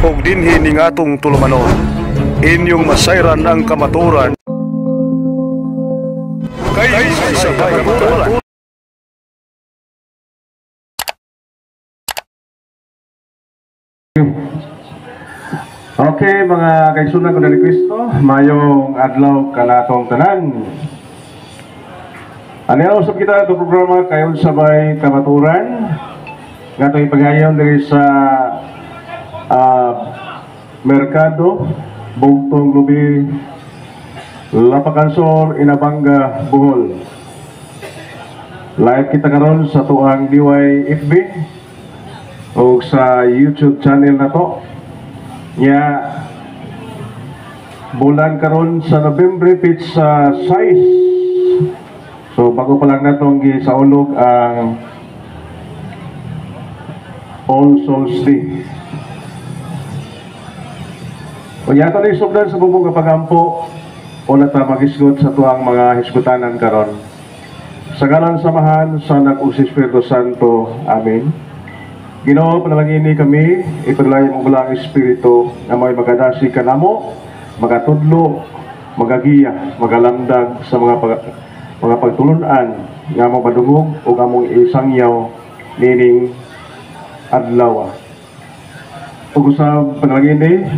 ug dinhi ning atong tulumanon. Inyong masayran ang kamaturan kay sa kamaturan. Okay, mga kaigsunan ko na ni Kristo, mayong adlaw kanatong tanan. Ano usap kita itong programa kayon sabay kamaturan nga itong ipaghayon diri sa Merkado, Bugtong Lubi, Lapakansor, Inabanga, Bohol. Live kita karon sa tuang DYFB o sa YouTube channel na to. Nya bulan karon sa November pizza size. So bago pa lang natong gisaulog ang All Souls Day. Unya to ni sugdan sa bubong kapagampo o nata magisgot sa tuang mga hisgutanan karon. Sa ngalan samahan sa nag-ug Espiritu Santo. Amen. Ginoo, panalangini kami, ipadalay mo bulang Espiritu na may magadasi kanamo, magatudlo, magagiya, magalandag sa mga pagtulunan nga mo padungog o among isangyaw nining adlaw. Ug sa panalangini,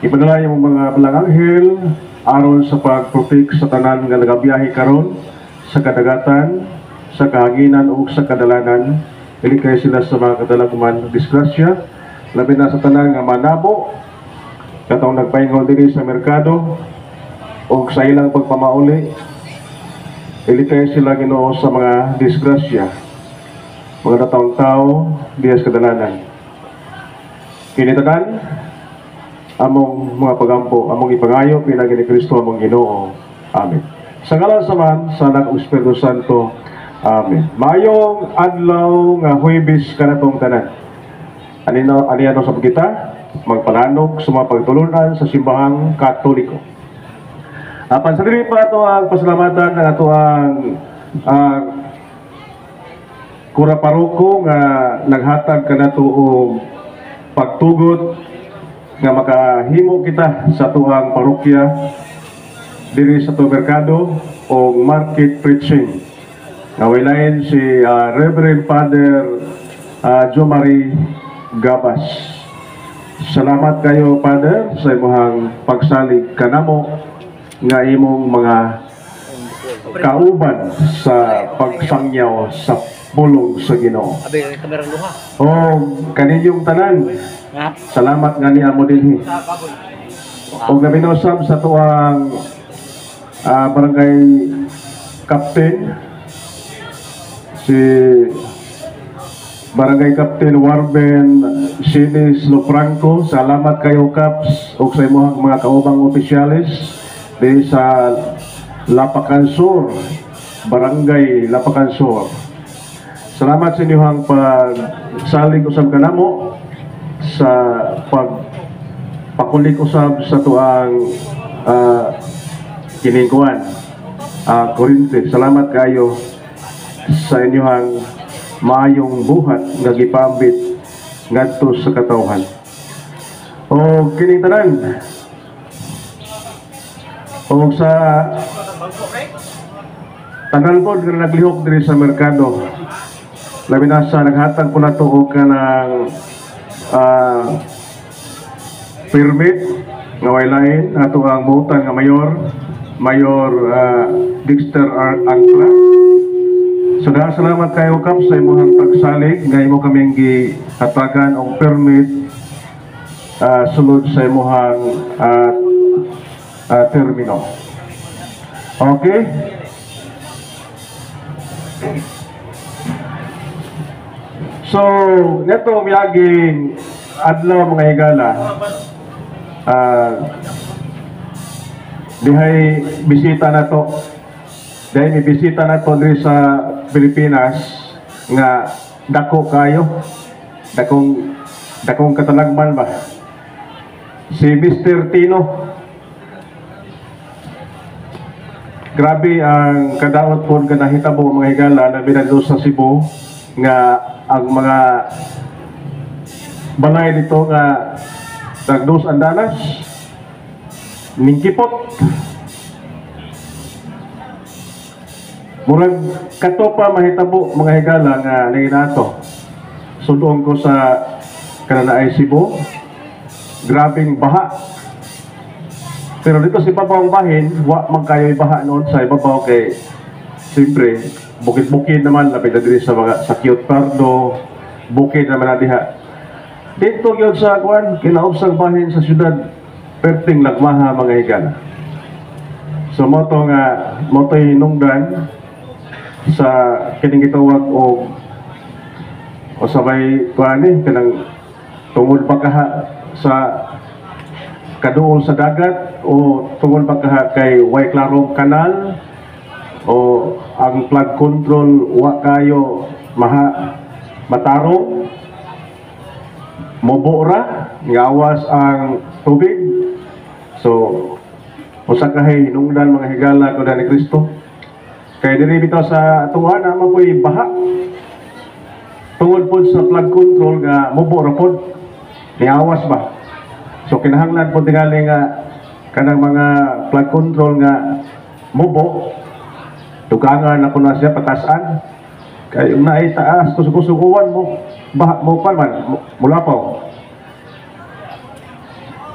ipadalay mo mga balang anghel aron sa pagprotek sa tanan nga nagabiyahe karon sa kadagatan, sa kahanginan ug sa kadalanan. Ilikay sila sa mga kadalaguman disgrasya, labi na sa tanan nga manabo katong nagpaingon diri sa merkado o sa ilang pagpamauli. Ilikay sila Ginoo sa mga disgrasya, mga nataong tao diya sa kadalanan. Kinitanan among mga pagampo, among ipangayo pinagi ni Kristo among Ginoo. Amen. Sa ngalan saman sa Anak ug Espiritu Santo. Amen. Mayong adlaw nga Huwebes kanatong tanan. Anino sa kita magpalanog sa mga pagtulunan sa simbahang Katoliko. Apan sa diri pa ato ang pasalamatan ng ato ang kura paroko nga naghatag kanato og pagtugot nga makahimo kita sa tuang parokya diri sa tuang merkado o market preaching. Nawilain si Reverend Father Jomari Gabas. Salamat kayo, Father, sa imong pagsalig kanamo nga imong mga kauban sa pagsangyaw sa pulong sa Ginoo. O kaninyong tanan, salamat nga niya mo dinhi. O gabinosam sa tuang barangay Captain, si Barangay Captain Warben Sinis Lofranco. Salamat kayo, Caps, o sa imong mga kaubang opisyalis di sa Lapakansor, Barangay Lapakansor. Salamat sa inyong pagsalig usab kanamo sa pagpakulik usab sa tuang kiningkuan Corinth. Salamat kayo sa inyong maayong buhat nga gipambit ngadto sa katawhan. O kining tanan o sa tanan po nga naglihok diri sa merkado, labi na sa naghatag po nato og kanang permit nga waylain ato ang mutan nga Mayor Dexter Angla. So salamat kayo, Kap, sa imong pagsalig nga imo kaming gihatagan og permit sulod sa imong termino. Okay? So, neto miyaging adlaw mga higala. Dihay bisita na to. Dahil may bisita na to diri sa Pilipinas nga dako kayo. Dakong katalagman ba? Si Mr. Tino. Grabe ang kadaot po nga nahitabo mga higala na binadlo sa Cebu nga ang mga balay dito nga Nagdos andanas, ningkipot. Murag kato pa mahitabo mga higala nga nanginato. Sudong ko sa kananaay Cebu, grabing baha. Pero dito sa ibabawang bahin, wa man kayo baha noon sa ibabaw kay siyempre, bukid-bukid naman, lapit na diri sa mga sa Cute Pardo, bukid naman na diha. Dito yun sa kuan, kinaubsang bahin sa syudad, perting lagmaha mga higala. So moto nga, moto hinungdan sa kining gitawag o sabay kuan ni kanang tungod pagkaha sa kaduol sa dagat o tungod pagkaha kay way klarong kanal o ang flood control wa kayo matarong mobora ngawas ang tubig. So usa kahay hinungdan mga higala ko ni Kristo kay diri bitaw sa atuwa na mapoy baha tungod pod sa flood control nga mobora pod ngawas ba. So kinahanglan po tingali nga kanang mga flood control nga mubo tugangan na po na siya patasan kay yung naay taas kusukusukuan mo mo pa man mulapaw.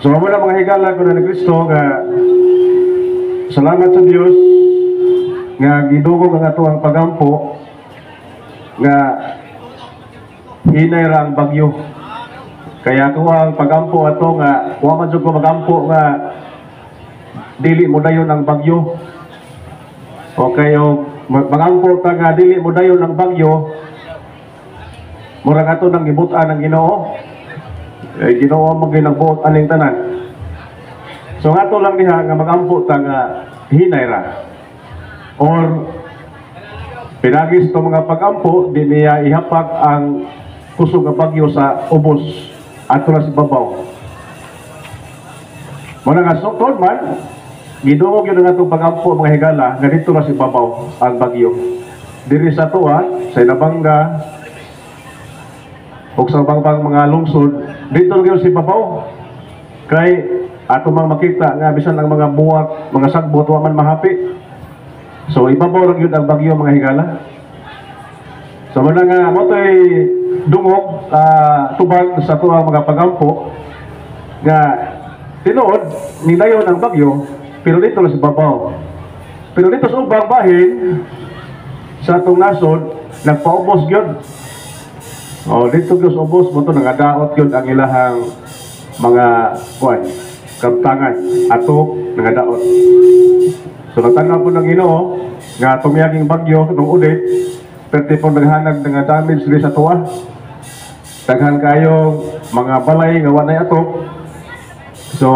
So muna mga higala ko ni Kristo nga salamat sa Dios nga gidugog ang ato ang pagampo nga hinay ra ang bagyo. Kaya ko ang pagampo ato nga wa man jud ko magampo nga dili mo dayon ang bagyo. O kayo magampo ta nga dili mo dayon ang bagyo. Murag ato nang gibutan ang Ginoo. Ginoo mo ginagbuot aning tanan. So ato lang diha nga magampo ta nga hinay ra. Or pinagis to mga pagampo di niya ihapak ang kusog nga bagyo sa ubos ato na si babaw. Muna nga sukton man, gidungog yun nga itong pagampo mga higala nga dito na si babaw ang bagyo. Diri sa tuwa, sa Inabanga, o sa bang mga lungsod, dito lang si babaw. Kay ato mang makita nga bisan ang mga buwak, mga sagbot, wa man mahapi. So ibabaw lang yun ang bagyo mga higala. So muna nga mo to'y dungog tubag sa tuwang mga pagampo nga tinuod nidayon ang bagyo pero dito lang sa babaw. Pero dito sa ubang bahin sa atong nasod nagpaubos gyud. O dito gyud sa ubos mo to nangadaot gyud ang ilahang mga kuan kamtangan ato nangadaot. So natanaw po ng Ginoo nga tumiyaging bagyo nung udit perti po naghanag nga damage diri sa tuwa. Daghan kayo mga balay nga wanay ato. So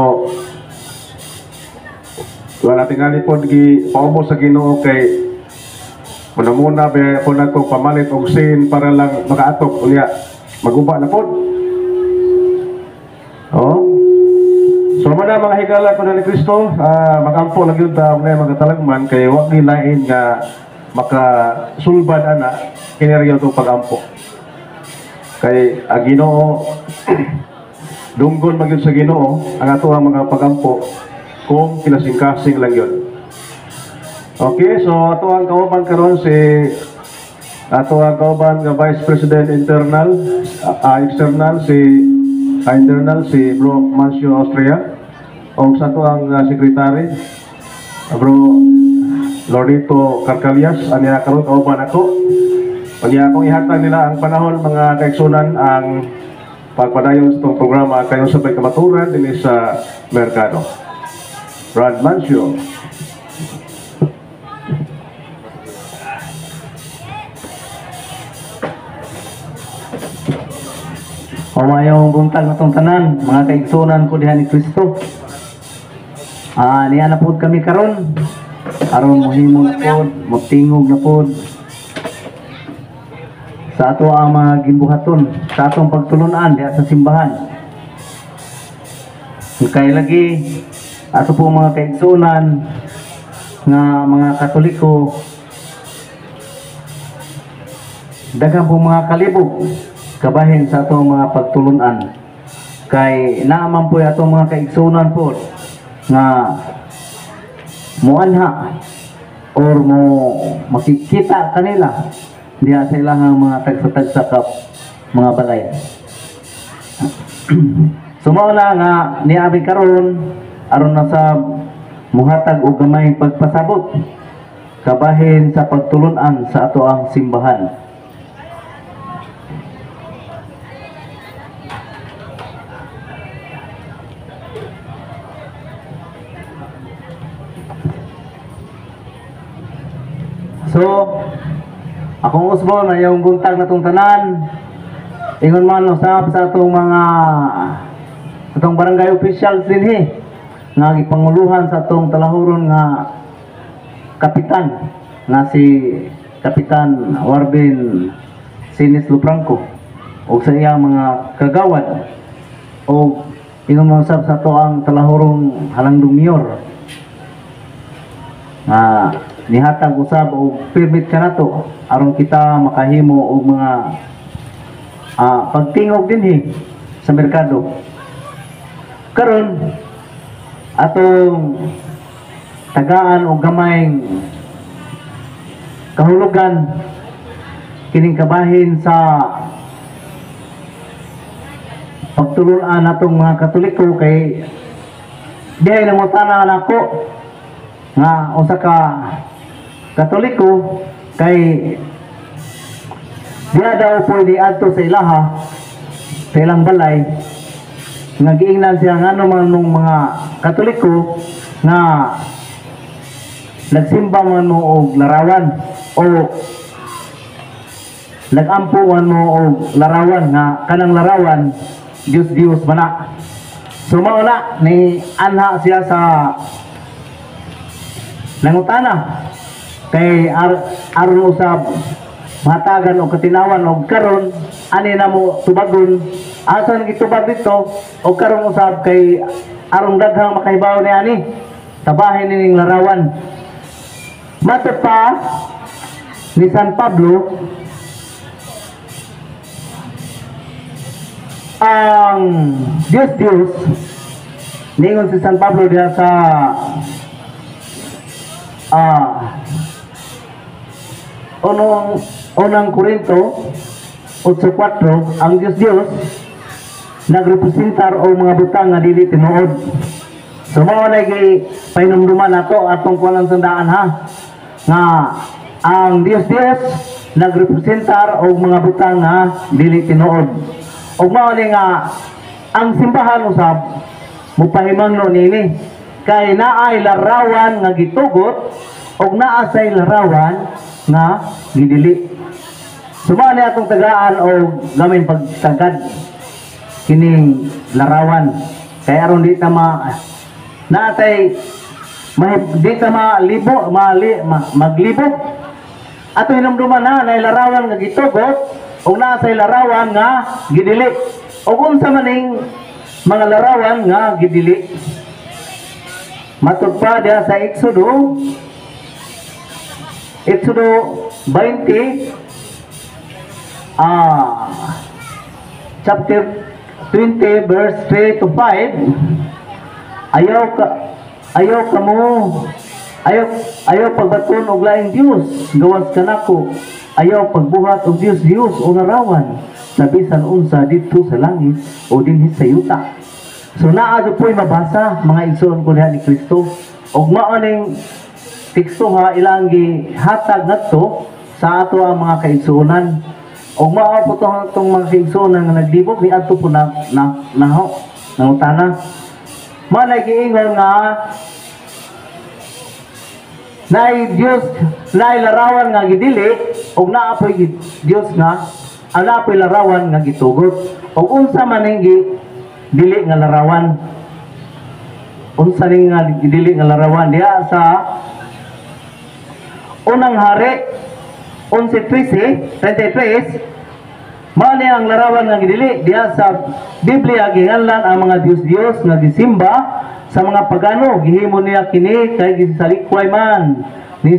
wala tingali po paubos sa Ginoo kay muna be po na ito pamalit og sin para lang makaatok unya maguba na po. Oh. So mana mga higala ko na ni Kristo, magampo lang yun ta mga magatalagman kay wag nilain nga makasulbad ana kiniriyo itong pagampo. Kay ang Ginoo dunggon magyud sa Ginoo ang ato ang mga pagampo kung kinasing-kasing lang yun. Okay, so ato ang kauban karon si ato ang kauban nga Vice President Internal External si Bro Mancio Austria o sa ato ang Secretary Bro Lorito Carcalias aniya karon kauban ako. Aniya akong ihatag nila ang panahon mga kaigsunan ang pagpadayon sa itong programa kayo sabay kamaturan din sa merkado. Brad Mancio. Mayong buntag na itong tanan, mga kaigsunan ko diha ni Kristo. Niya na po kami karon. Aron mohimo na po, magtingog na po sa ato ang mga gimbuhaton, sa atong pagtulunan diha sa simbahan. Kay lagi ato po mga kaigsunan nga mga Katoliko daghang po mga kalibog kabahin sa atong mga pagtulunan kay naaman po atong mga kaigsunan po nga muanha or mo makikita kanila diya sa ilang mga tagsa-tagsa kap mga balay. Sumala nga niabi karon aron na sa muhatag og gamay pagpasabot kabahin sa pagtulun-an sa ato ang simbahan. So, akong usbon na yung buntag na itong tanan, ingon man usap sa itong mga itong barangay officials din nga gipanguluhan sa itong talahuron nga kapitan na si Kapitan Warbin Sinis Lupranco o sa iyang mga kagawad o ingon man usap sa ito ang talahurong Halangdong Mayor nga nihatag usab og permit kanato aron kita makahimo og mga pagtingog dinhi sa merkado. Karon atong tagaan og gamayng kahulugan kining kabahin sa pagtulon-an natong mga Katoliko kay dihay nangutana nako nga usa ka Katoliko kay diya daw pwede adto sa ilaha sa ilang balay nga giingnan siya nga naman nung mga Katoliko nga nagsimba man mo og larawan o nagampuan mo og larawan nga kanang larawan Diyos mana. So mauna ni anha siya sa nangutana kay aron usab matagan o katinawan o karon ani na mo tubagon asan gitubag dito o karon usab kay aron daghang makahibaw ni ani tabahin ning larawan matod pa ni San Pablo ang Diyos ningon si San Pablo diha sa unang Korinto 8:4 ang Diyos nagrepresentar o mga butang nga dili tinuod. So mao lagi painumduman nato atong kulang sandaan ha nga ang Diyos nagrepresentar o mga butang nga dili tinuod. O mao ni nga ang simbahan usab mupahimangno nini kay naay larawan nga gitugot o naa say larawan nga gidili. Sumali atong tagaan o gamin pagtagad kining larawan kay aron di ta natay di ta maglibo ato hinumduman na larawan nga gitugot o naa say larawan nga gidili o unsa maning mga larawan nga gidili. Matod pa diha sa Exodo 20 chapter 20 verse 3 to 5 ayaw pagbaton og laing Dios gawas kanako ayaw pagbuhat og Dios o larawan sa bisan unsa dito sa langit o dinhi sa yuta. So naa po'y mabasa mga igsoon ko diha ni Kristo ug mao ning teksto ha ilang gihatag ngadto sa ato ang mga kaigsuonan ug mao po tong mga kaigsuonan nga naglibog ni adto po nangutana manay giingon nga naay Dios naay larawan nga gidili ug naa po'y Dios nga ana po'y larawan nga gitugot ug unsa man ning dili nga larawan unsa ning nga dili nga larawan diha sa unang hari 11:33 mao ni ang larawan nga gidili diha sa Biblia ginganlan ang mga Diyos nga gisimba sa mga pagano gihimo niya kini kay gisalikway man ni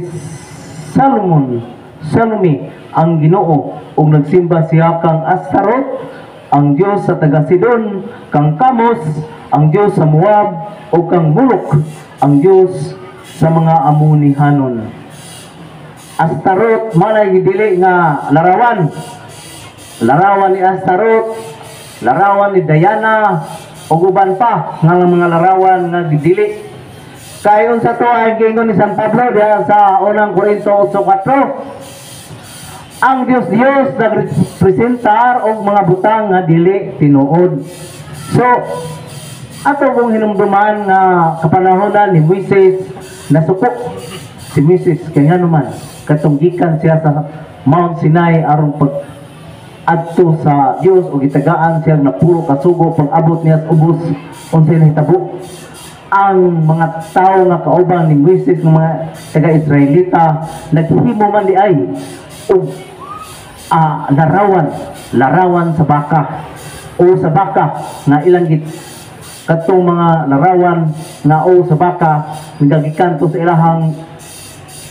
Salome ang Ginoo ug nagsimba siya kang Astaroth ang Dios sa taga Sidon, kang Kamos, ang Dios sa Moab, o kang Mulok, ang Dios sa mga Amonihanon. Astarot manay gidili nga larawan. Larawan ni Astarot, larawan ni Diana, o uban pa nga mga larawan nga gidili. Kayon sa to ay gingon ni San Pablo diha sa unang Korinto 8:4. Ang Dios nagrepresentar og mga butang nga dili tinuod. So ato kung hinumduman nga kapanahonan ni Moises nasupok si Moises kaya naman katong gikan siya sa Mount Sinai aron pag adto sa Dios o gitagaan siya na puro kasugo pag abot niya sa ubos unsay nahitabo. Ang mga tao nga kauban ni Moises ng mga taga-Israelita naghimo man di ay og larawan sa baka o sa baka nga ilang katong mga larawan nga o sa baka nagagikan to sa ilahang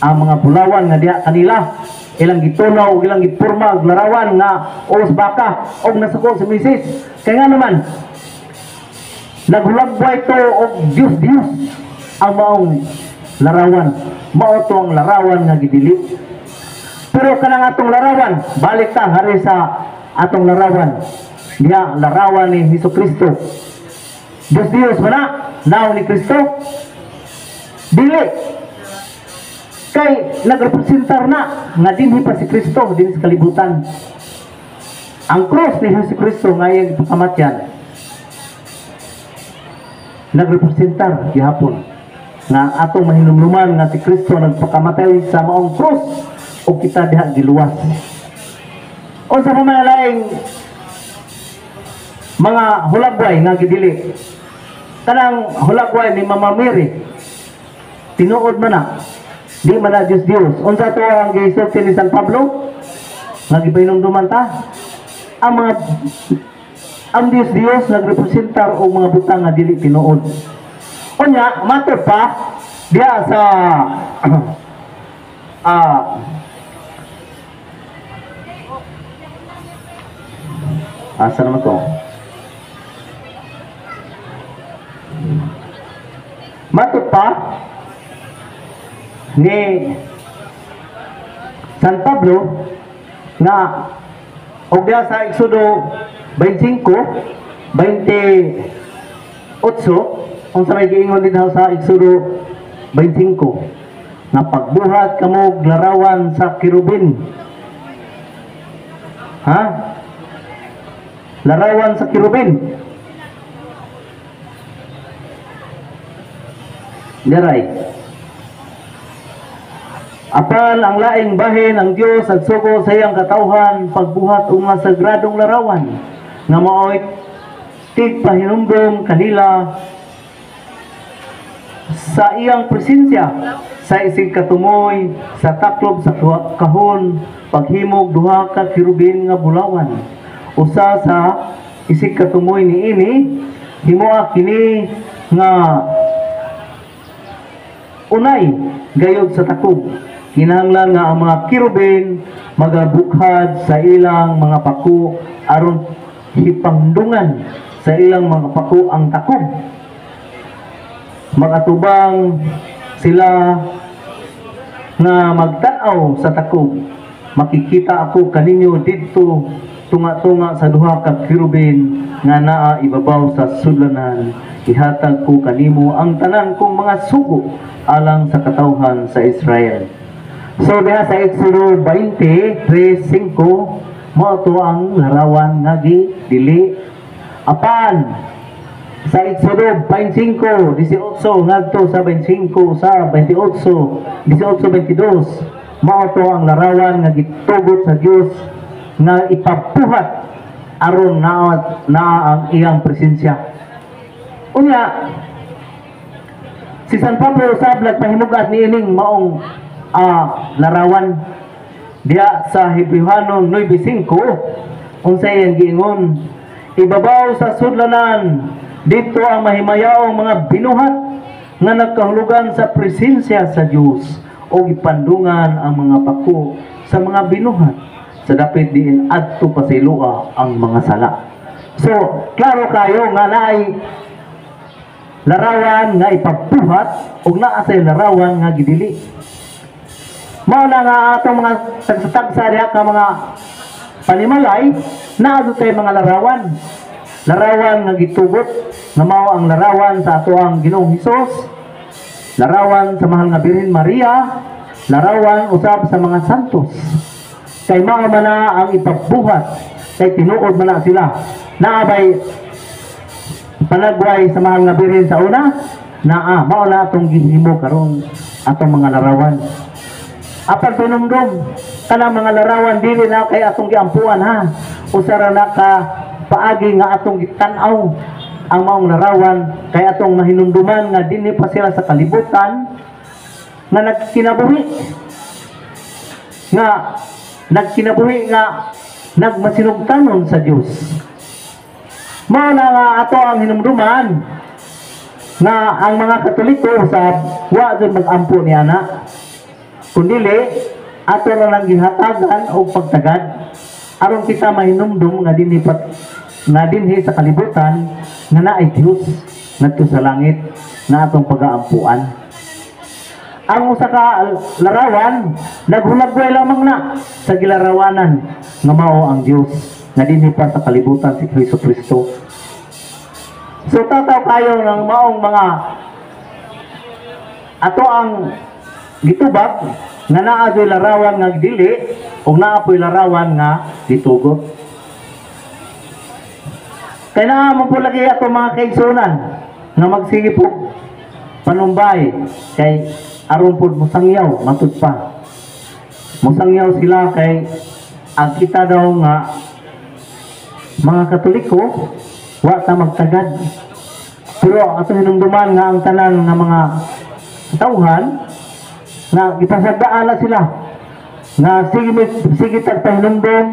mga bulawan nga diha kanila ilang gitunaw o ilang gipurma og larawan nga o sa baka og nasuko si Moises kaya nga naman naghulagway to og Dios ang maong larawan mao to ang larawan nga gidili. Pero kanang atong larawan balik ta hari sa atong larawan diha larawan ni Hesukristo. Dios mana naw ni Kristo dili kay nagrepresentar na nga dinhi pa si Kristo din sa kalibutan. Ang cross ni Hesukristo nga iyang pagkamatyan nagrepresentar gihapon nga atong mahinumluman nga si Kristo nagpakamatay sa maong cross o kita diha giluwas. O sa pamalaing mga hulagway nga gidili kanang hulagway ni Mama Mary tinuod man na di man na Dios unsa to ang gisulti ni San Pablo nga gipahinumduman ta ang Dios nagrepresentar og mga butang nga dili tinuod. Unya mato pa diha sa asa naman to mato pa ni San Pablo nga og diha sa Exodo 25:28 unsa may giingon din sa Exodo 25 nga pagbuhat kamo larawan sa kirubin. Larawan sa kirubin. Diray. Apan ang laing bahin ang Dios at sugo sa iyang katawhan pagbuhat og mga sagradong larawan nga mao'y tigpahinumdum kanila sa iyang presensya sa isig katumoy sa taklob sa kahon paghimog duha ka kirubin nga bulawan usa sa isig katumoy niini himoa kini nga unay gayod sa takog kinahanglan nga ang mga kirubin magabukhad sa ilang mga pako aron hipangdungan sa ilang mga pako ang takog magatubang sila nga magtanaw sa takog makikita ako kaninyo didto tunga-tunga sa duha ka kirubin nga naa ibabaw sa sudlanan ihatag ko kanimo ang tanan kong mga sugo alang sa katawhan sa Israel. So diha sa Exodo 20:3-5 mao to ang larawan nga gidili. Apan sa Exodo 25:18 ngadto sa 25 sa 18:22 mao to ang larawan nga gitugot sa Dios nga ipabuhat aron na ang iyang presensya. Unya si San Pablo sa nagpahimugat niining maong larawan diya sa Hebreano 9:5 unsay ang giingon ibabaw sa sudlanan dito ang mahimayaong mga binuhat nga nagkahulugan sa presensya sa Dios o ipandungan ang mga pako sa mga binuhat sa dapit diin adto pasilua ang mga sala. So, klaro kayo nga naay larawan nga ipagbuhat ug naa say larawan nga gidili. Mao na nga atong mga tagsa-tagsa diha ka mga panimalay naa tay mga larawan. Larawan nga gitugot nga mao ang larawan sa ato ang Ginoong Hesus, larawan sa mahal nga Birhen Maria, larawan usab sa mga santos. Kay mao man na ang ipagbuhat, kay tinuod man na sila. Naabay panagway sa mahal nga Birhen sa una, naa mao na atong gihimo karon atong mga larawan. Apan pinumdum kanang mga larawan dili na kay atong giampuan ha. Usara na ka paagi nga atong gitan-aw ang maong larawan kay atong mahinumduman nga dinhi pa sila sa kalibutan nga nagkinabuhi nga nagmasinugtanon sa Dios. Mao na nga ato ang hinumduman nga ang mga Katoliko sa wa jud mag-ampo ni ana, kundili ato na lang gihatagan og pagtagad aron kita mahinumdum nga dinhi sa kalibutan nga naay Dios ngadto sa langit na atong pag-aampuan. Ang usa ka larawan naghulagway lamang na sa gilarawanan nga mao ang Dios nga dinhi pa sa kalibutan si Jesucristo. So tataw kayo ng maong mga ato ang gitubag nga naa joy larawan nga dili ug naa poy larawan nga gitugot. Kaya na mo po lagi ato mga kaigsunan nga magsige po panumbay kay aron po musangyaw matud pa. Musangyaw sila kay ang kita daw nga mga Katoliko wa ta magtagad. Pero ato hinumduman nga ang tanan nga mga tawhan na ipasagdaan na sila na sige tagpahinumdum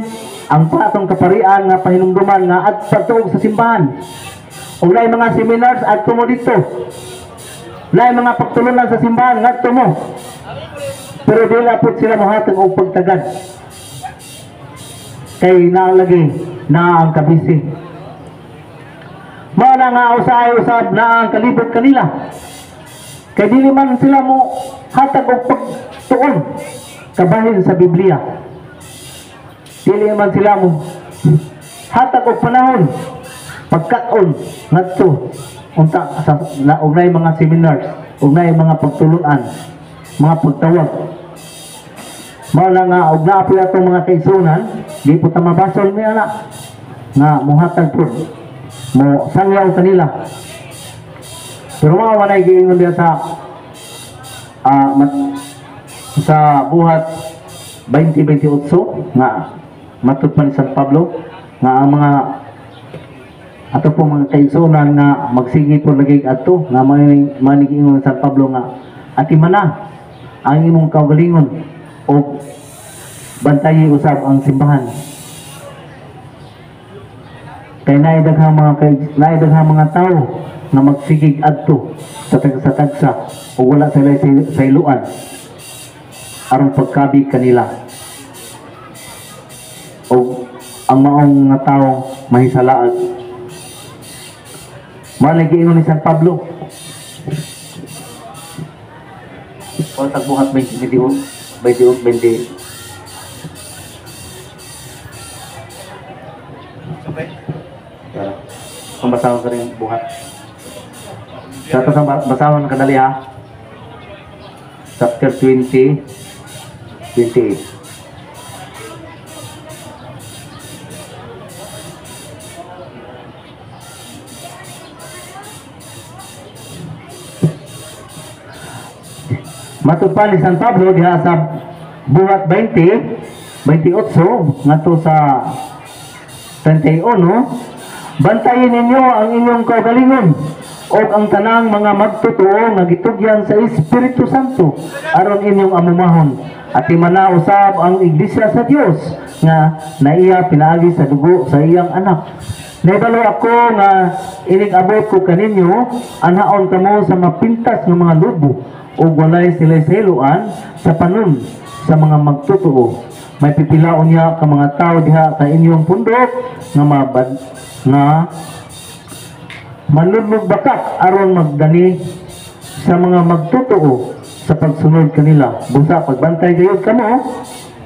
ang patong kaparian nga pahinumduman nga at pagtuog sa simbahan. O lay mga seminars at tumo dito. Lay mga pagtulunan sa simbahan nga tumo. Pero dili apot sila mohatag og pagtagad. Kay naalagi na ang kabisi. Mao na nga usay-usab na ang kalibot kanila. Kay dili man sila mo hatag og pagtuon kabahin sa Biblia. Dili man sila mo hatag og panahon pagkaon ngadto unta sa ugnay mga seminars, ugnay mga pagtulunan, mga pagtawag. Mao na nga og naapoy atong mga kaigsunan, di po ta mabasol mi ana nga mohatag pud mo sangyaw kanila. Pero mga walay giingon diya sa buhat 2028 nga matud pa ni San Pablo nga ang mga ato po mga kaigsunan nga magsigi po lagi adto nga manigingon San Pablo nga atimana ang imong kaugalingon o bantayi usab ang simbahan. Kay naidaghang mga tao na magsigig adto sa tagsa o wala sila sa iluan aron pagkabi kanila o ang maong nga tao mahisalaan. Malagi ni San Pablo o tagbuhat 20 kung basahan ka rin buhat. Sa ito sa basahan kadali ha. Chapter 20, 28. Matupad ni San Pablo diha sa buhat 20, 28 ngadto sa 31. Bantayin ninyo ang inyong kaugalingon o ang tanang mga magtotoo nga gitugyan sa Espiritu Santo aron inyong amumahon at imana usab ang iglesia sa Dios nga naiya pinaagi sa dugo sa iyang anak. Naibalo ako nga inig-abot ko kaninyo anhaon kamo sa mapintas ng mga lubo o walay sila seluan sa panon sa mga magtotoo may pipilaon niya ka mga tao diha sa inyong pundok nga manlulog bakat aron magdani sa mga magtotoo sa pagsunod kanila. Busa pagbantay gayud kamo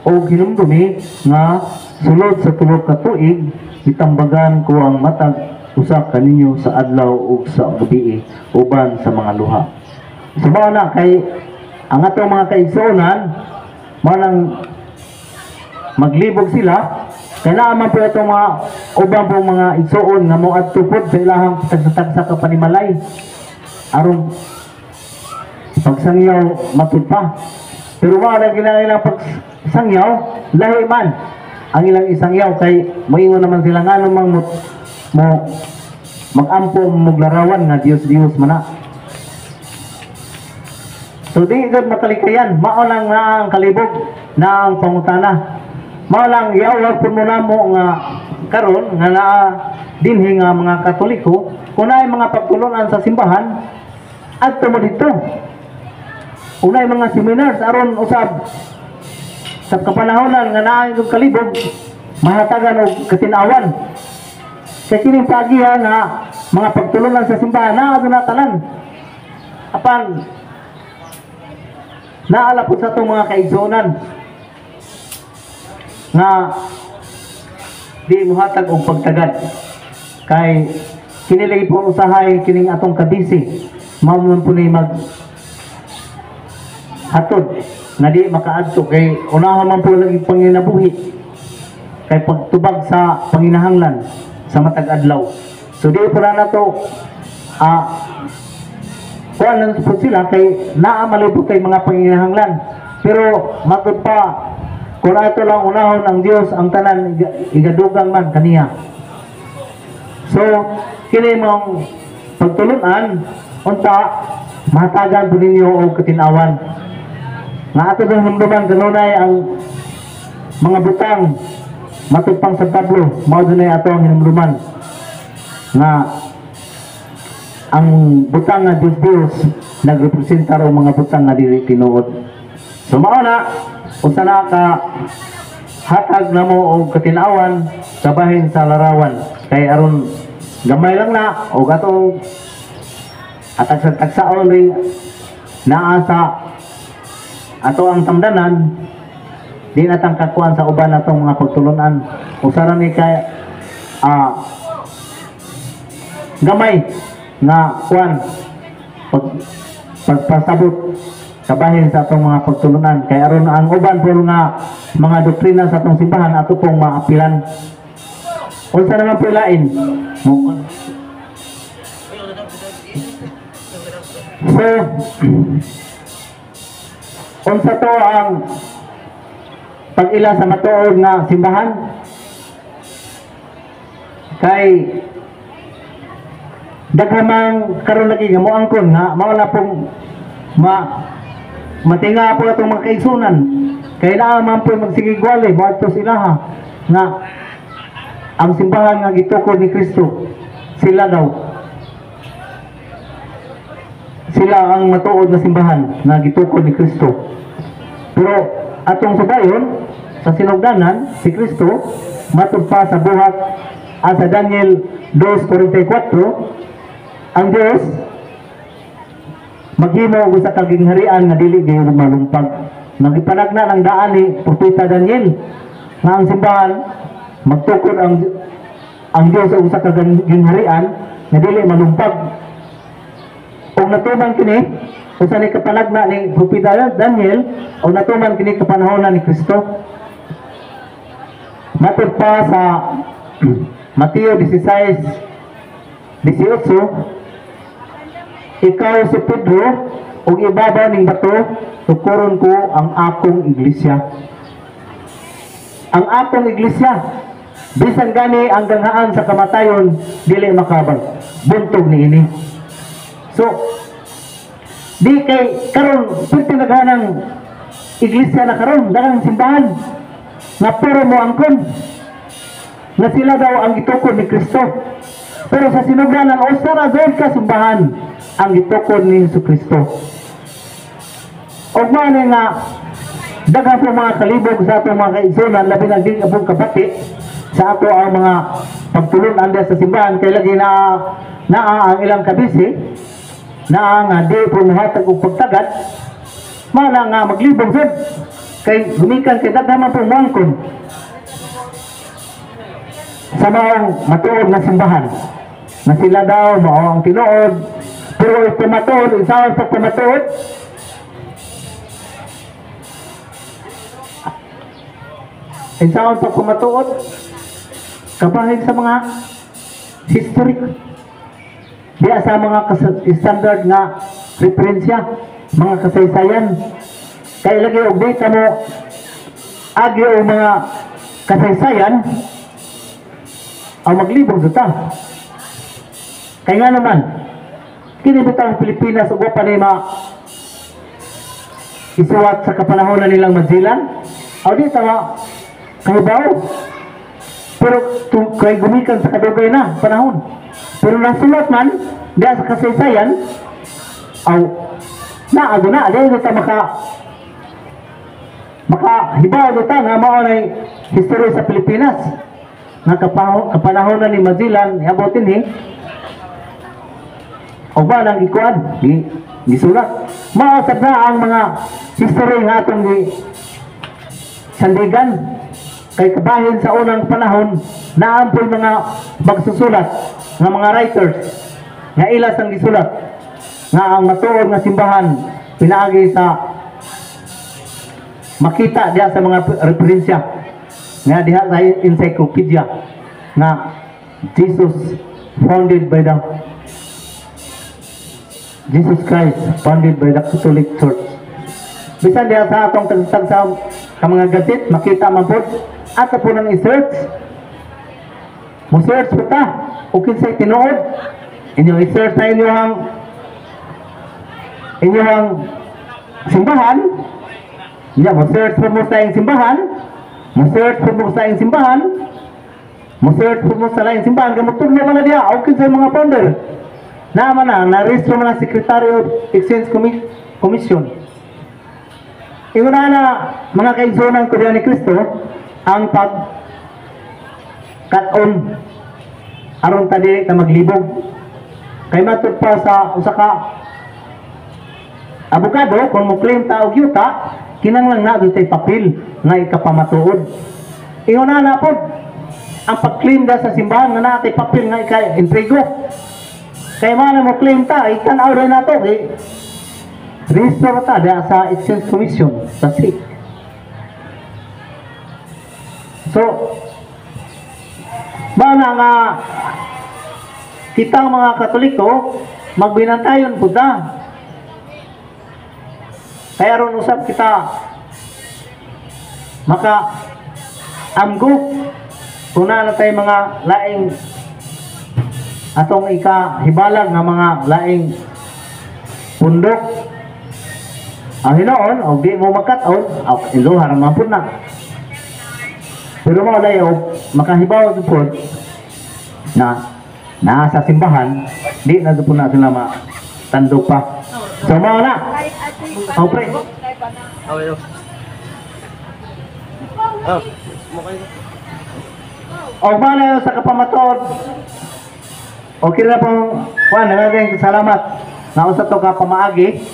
o hinumdumi nga sulod sa tulo ka tuig itambagan ko ang matag usa kaninyo sa adlaw ug sa gabi uban sa mga luha. So na kay ang atong mga kaigsuonan manang maglibog sila kaya naman po itong mga ubang po mga igsuon nga mo at tupod sa ilahang tagsa-tagsa ka panimalay aron pagsangyaw matud pa. Pero wala ginailang pagsangyaw lahi man ang ilang isangyaw kay moingon naman sila nga namang mo mag-ampo maglarawan nga Dios mana. So di gud makalikayan mao lang nga ang kalibog na ang pangutana. Mao lang iawag po muna mo nga karon nga naa dinhi nga mga Katoliko kunay mga pagtulunan sa simbahan adto mo dito. Unay mga seminars aron usab sa kapanahonan nga naa yung kalibog mahatagan og katinawan. Sa kining pagihan nga mga pagtulunan sa simbahan naa na tanan. Apan naala po sa itong mga kaigsuonan nga di muhatag og pagtagad kay kinilay po usahay kining atong kabisi mao po ni mag hatod nga di makaadto kay unahan man po lagi panginabuhi kay pagtubag sa panginahanglan sa matag adlaw. So di po na to kuan lang po sila kay naa malibot kay mga panginahanglan pero matod pa kung ato lang unahon ang Dios ang tanan igadugang man kaniya. So kini mong pagtulunan unta mahatagan po ninyo og katinawan nga ato ng humduman kanunay ang mga butang matupang sa tablo mao dunay ato ang hinumduman nga ang butang nga Dios nagrepresentar og mga butang nga dili tinuod. So mao na unsa na ka hatag namo og katinawan sa bahin sa larawan kay aron gamay lang na og atong atag sa tagsaon ring naa sa ato ang tamdanan di natang kakuan sa uban natong mga pagtulunan usaran ni kay gamay nga kuan pagpasabot kabahin sa atong mga pagtulunan kay aron ang uban po nga mga doktrina sa atong simbahan ato pong maapilan. Unsa naman pilain? So unsa to ang pag-ila sa matuod nga simbahan kay daghamang karon lagi nga moangkon nga mao na pong matinga po itong mga kaigsunan kaya naaman po magsigigwali moadto sila ha nga ang simbahan nga gitukod ni Kristo sila daw sila ang matuod na simbahan nga gitukod ni Kristo pero atong subayon sa sinugdanan si Kristo matud pa sa buhat sa Daniel 2:44 ang Dios maghimo og usa ka gingharian nga dili gayon malumpag. Nagipanagna ng daan ni Propeta Daniel nga ang simbahan magtukod ang Dios og usa ka gingharian nga dili malumpag. Og natuman kini usa ni kapanagna ni Propeta Daniel og natuman kini kapanahon ni Kristo. Matud pa sa Mateo 16:18 ikaw si Pedro ug ibabaw ning bato tukuron ko ang akong iglesia. Ang akong iglesia bisan gani ang ganghaan sa kamatayon dili makabag buntog niini. So di kay karon perti naghanang iglesia na karon daghang simbahan nga pero mo angkon nga sila daw ang gitukod ni Kristo. Pero sa sinugdanan usa ra gid ka simbahan ang gitukod ni Kristo. Og mao nga Daghang po mga kalibog sa atong mga kaigsunan, labi na din apong kapati sa ato ang mga pagtulon anda sa simbahan, kay lagi na ang ilang kabisi na nga di po muhatag og pagtagad, mana nga maglibog sud kay gumikan kay daghang man po mangkon sa maong matuod na simbahan na sila daw mao ang tinuod, pero ito matuod, isaw sa pamatuod isaw sa pamatuod kabahin sa mga history diya sa mga standard nga referensya, mga kasaysayan, kaya lagi og data mo agi o mga kasaysayan ang maglibog dito. Kaya nga naman kinibutang Pilipinas ug pa ni isuwat sa kapanahonan nilang Magellan o di tama kahibaw, pero kay gumikan sa kadugay na panahon, pero nasulat man diya sa kasaysayan aw naago na dahil ito makahibaw dito nga mao na history sa Pilipinas nga kapanahonan ni Magellan hiabotin ni o ba lang ikuan gisulat mao sad na ang mga history nga atong ni sandigan kay kabahin sa unang panahon naampoy mga magsusulat nga mga writers nga ilas ang gisulat nga ang matuod nga simbahan pinaagi sa makita diha sa mga referensya nga diha sa encyclopedia nga Jesus Christ founded by the Catholic Church. Bisan diha sa atong tagsag sa mga gatit makita man pod ato po nang i-search mo search po ta o kinsay tinuod inyo i-search sa inyong simbahan niya mo search po mo sa iyong simbahan mo search po mo sa iyong simbahan mo search po mo sa iyong simbahan gamutog niya man na diya o kinsay mga founder naman na-rehistro man ang Secretary of Exchange Commission. Inguna na mga kaigsunan ko diyan ni Kristo ang pag-cut-on aron tadi ka maglibog kay matud pa sa usa ka abogado kung mo claim ta og yuta kinahanglan na dutay papel nga ikapamatuod. Inguna na pod ang pag-claim da sa simbahan nga natay papel nga ika-entrego kay man mo claim ta itan-aw rin nato rehistro ta diha sa Exchange Commission sa SIC. So bana nga kitang mga Katoliko magbinantayon po ta kaya ron usap kita maka amgo kung na tayo mga laing atong ikahibalag nga mga laing pundok ang hinoon o di mo magkat-on iluhar man po na pero mo layo makahibaw po na nasa simbahan di na po na sila matandog pa so mo na o pre o malayo sa kapamator okay na pong kuan natin salamat na usa to ka pamaagi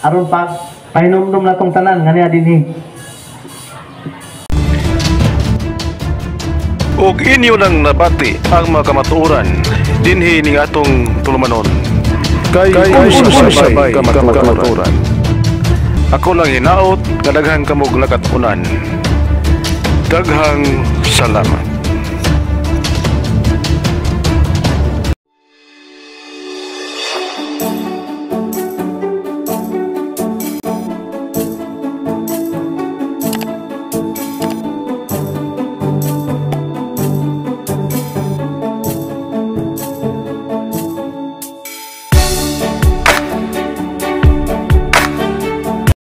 aron pag pahinumdum na tong tanan nga niya dinhi ug inyo nang nabati ang mga kamatuoran dinhi ning atong tulumanon kay sabay kamatuoran. Ako lang hinaot nga daghang kamog nakatunan. Daghang salamat.